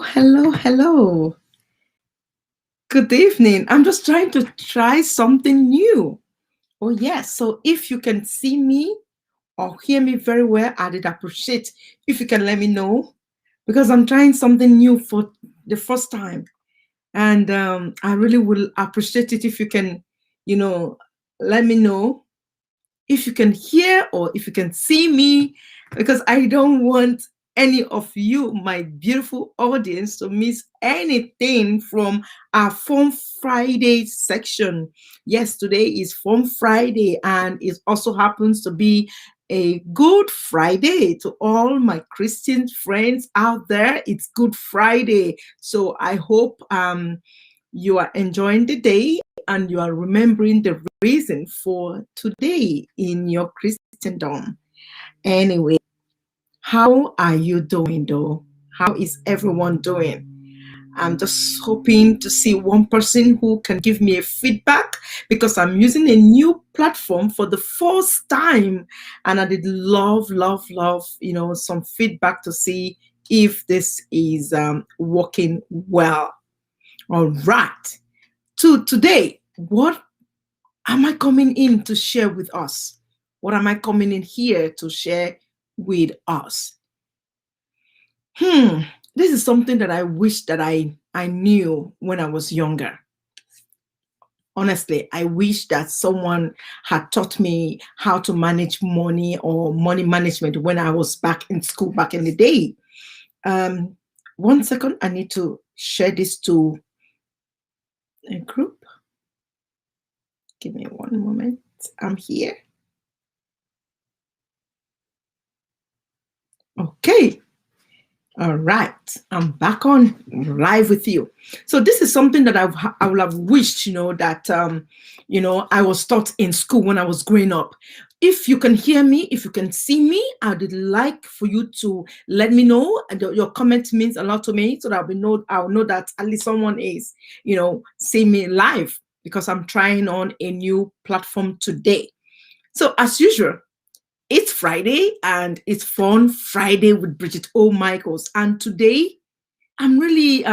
Hello. Good evening. I'm just trying to try something new. Oh, yes. So if you can see me or hear me very well, I'd appreciate if you can let me know because I'm trying something new for the first time. And I really will appreciate it if you can, you know, let me know if you can hear or if you can see me, because I don't want any of you, my beautiful audience, to miss anything from our Fun Friday section. Yes, today is Fun Friday, and it also happens to be a Good Friday to all my Christian friends out there. It's Good Friday. So I hope you are enjoying the day and you are remembering the reason for today in your Christendom. Anyway, how are you doing though? How is everyone doing? I'm just hoping to see one person who can give me a feedback because I'm using a new platform for the first time. And I did love, some feedback to see if this is working well. All right. So today, what am I coming in to share with us? What am I coming in here to share with us? This is something that I wish that I knew when I was younger. Honestly, I wish that someone had taught me how to manage money or money management when I was back in school back in the day. 1 second, I need to share this to a group. Give me one moment. I'm here. Okay. All right. I'm back on live with you. So this is something that I would have wished, that, I was taught in school when I was growing up. If you can hear me, if you can see me, I would like for you to let me know. And your comment means a lot to me, so that I'll know that at least someone is, seeing me live, because I'm trying on a new platform today. So as usual, it's Friday and it's Fun Friday with Bridget O. Michaels. And today I'm really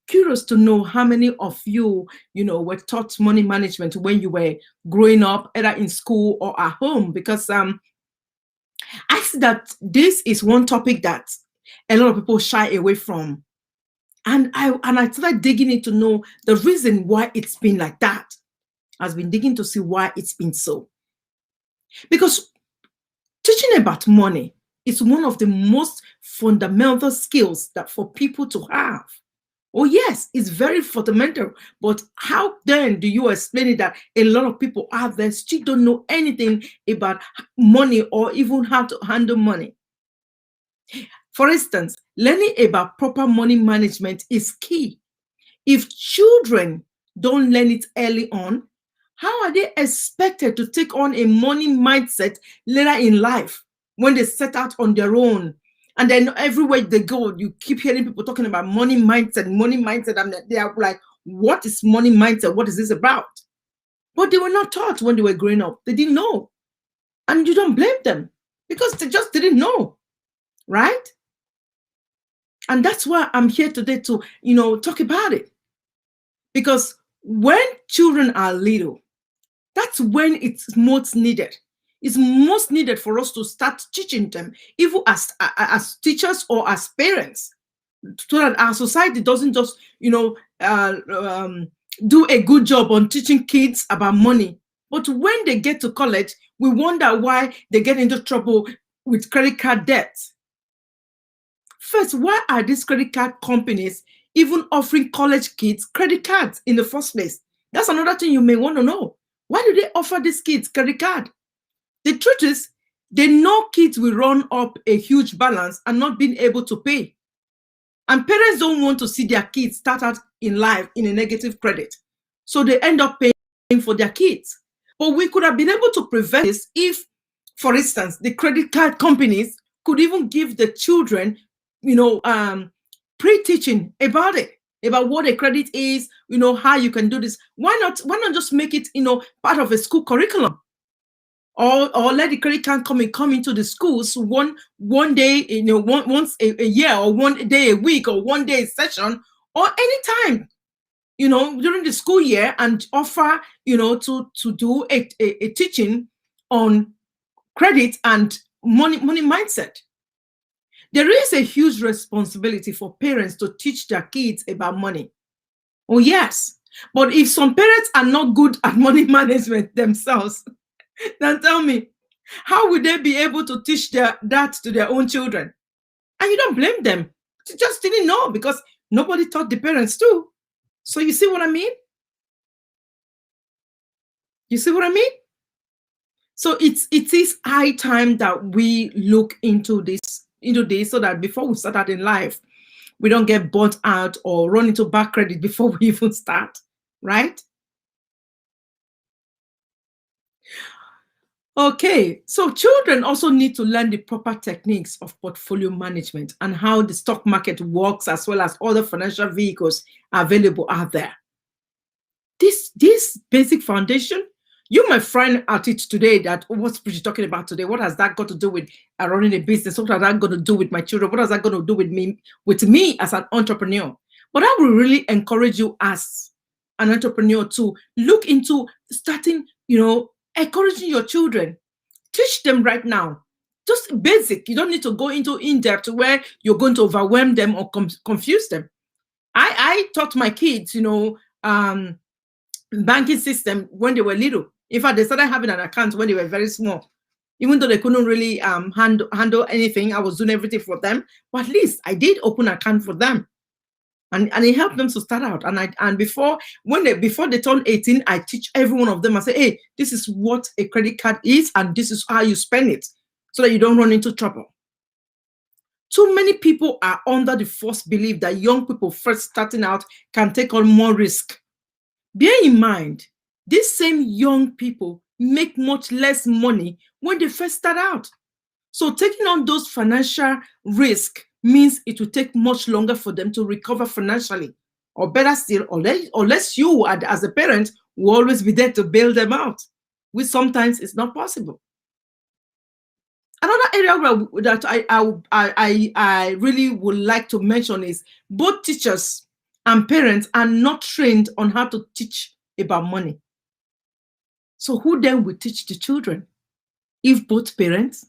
curious to know how many of you, were taught money management when you were growing up, either in school or at home, because I see that this is one topic that a lot of people shy away from. And I started digging in to know the reason why it's been like that. I've been digging to see why it's been so. Because teaching about money is one of the most fundamental skills that for people to have. Oh, yes, it's very fundamental. But how then do you explain it that a lot of people out there still don't know anything about money or even how to handle money? For instance, learning about proper money management is key. If children don't learn it early on, how are they expected to take on a money mindset later in life when they set out on their own? And then everywhere they go, you keep hearing people talking about money mindset, and they are like, what is money mindset? What is this about? But they were not taught when they were growing up. They didn't know. And you don't blame them because they just didn't know, right? And that's why I'm here today to, talk about it. Because when children are little, that's when it's most needed. It's most needed for us to start teaching them, even as teachers or as parents, so that our society doesn't just, do a good job on teaching kids about money. But when they get to college, we wonder why they get into trouble with credit card debt. First, why are these credit card companies even offering college kids credit cards in the first place? That's another thing you may want to know. Why do they offer these kids credit card? The truth is, they know kids will run up a huge balance and not being able to pay. And parents don't want to see their kids start out in life in a negative credit. So they end up paying for their kids. But we could have been able to prevent this if, for instance, the credit card companies could even give the children, pre-teaching about it, about what a credit is, how you can do this. Why not just make it, part of a school curriculum? or let the credit card come into the schools one day, once a year, or one day a week, or one day a session, or anytime, during the school year, and offer, to do a teaching on credit and money mindset. There is a huge responsibility for parents to teach their kids about money. Oh, yes. But if some parents are not good at money management themselves, then tell me, how will they be able to teach that to their own children? And you don't blame them. They just didn't know, because nobody taught the parents too. So you see what I mean? You see what I mean? So it is high time that we look into this, so that before we start out in life, we don't get burnt out or run into bad credit before we even start, right? Okay, so children also need to learn the proper techniques of portfolio management and how the stock market works, as well as other financial vehicles available out there. This basic foundation, you might find at it today that, what's Bridget talking about today? What has that got to do with running a business? What has that got to do with my children? What has that got to do with me as an entrepreneur? But I will really encourage you as an entrepreneur to look into starting, encouraging your children. Teach them right now. Just basic. You don't need to go into in-depth where you're going to overwhelm them or confuse them. I taught my kids, banking system when they were little. In fact, they started having an account when they were very small. Even though they couldn't really handle anything, I was doing everything for them. But at least I did open an account for them. And it helped them to start out. And before they turn 18, I teach every one of them. I say, hey, this is what a credit card is, and this is how you spend it, so that you don't run into trouble. Too many people are under the false belief that young people first starting out can take on more risk. Bear in mind, these same young people make much less money when they first start out. So taking on those financial risks means it will take much longer for them to recover financially. Or better still, unless you, as a parent, will always be there to bail them out, which sometimes is not possible. Another area that I really would like to mention is both teachers and parents are not trained on how to teach about money. So who then will teach the children if both parents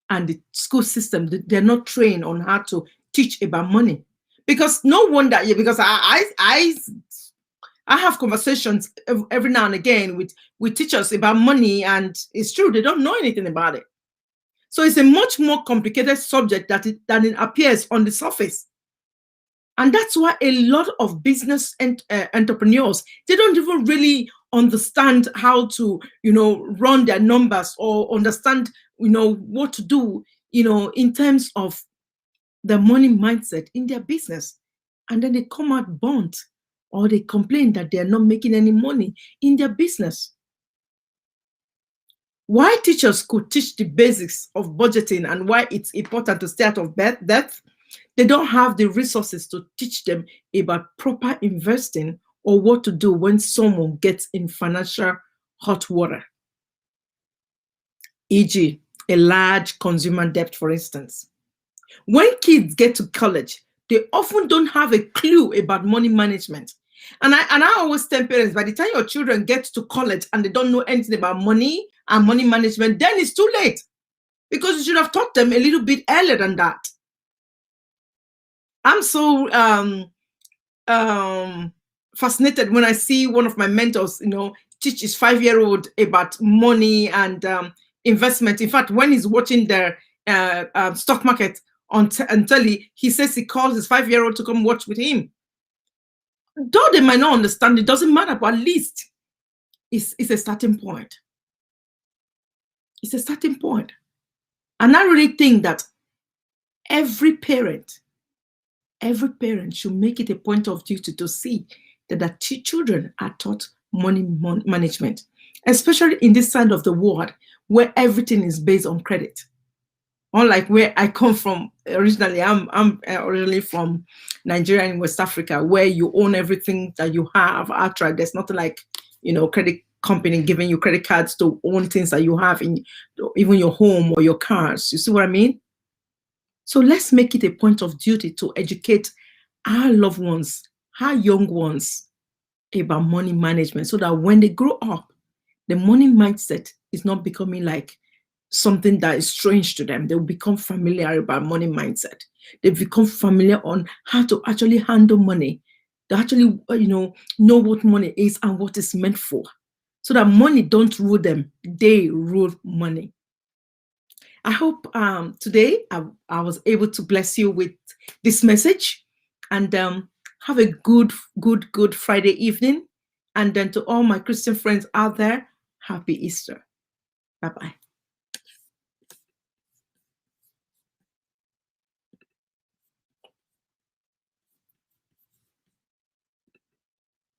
and the school system, they're not trained on how to teach about money? Because no wonder, because I have conversations every now and again with teachers about money, and it's true, they don't know anything about it. So it's a much more complicated subject than it appears on the surface. And that's why a lot of business entrepreneurs, they don't even really understand how to, run their numbers, or understand, what to do, in terms of the money mindset in their business. And then they come out burnt, or they complain that they're not making any money in their business. Why teachers could teach the basics of budgeting and why it's important to stay out of debt, they don't have the resources to teach them about proper investing or what to do when someone gets in financial hot water. E.g., a large consumer debt, for instance. When kids get to college, they often don't have a clue about money management. And I always tell parents, by the time your children get to college and they don't know anything about money and money management, then it's too late, because you should have taught them a little bit earlier than that. I'm so fascinated when I see one of my mentors, teach his 5-year-old about money and investment. In fact, when he's watching the stock market on telly, he says he calls his 5-year-old to come watch with him. Though they might not understand, it doesn't matter, but at least it's a starting point. It's a starting point. And I really think that every parent should make it a point of duty to see that their children are taught money management, especially in this side of the world where everything is based on credit. Unlike where I come from originally, I'm originally from Nigeria in West Africa, where you own everything that you have outright. There's nothing like, credit company giving you credit cards to own things that you have in even your home or your cars. You see what I mean? So let's make it a point of duty to educate our loved ones, our young ones, about money management, so that when they grow up, the money mindset is not becoming like something that is strange to them. They will become familiar about money mindset. They become familiar on how to actually handle money. They actually, know what money is and what it's meant for, so that money don't rule them. They rule money. I hope today I was able to bless you with this message, and have a good Friday evening. And then to all my Christian friends out there, happy Easter. Bye-bye.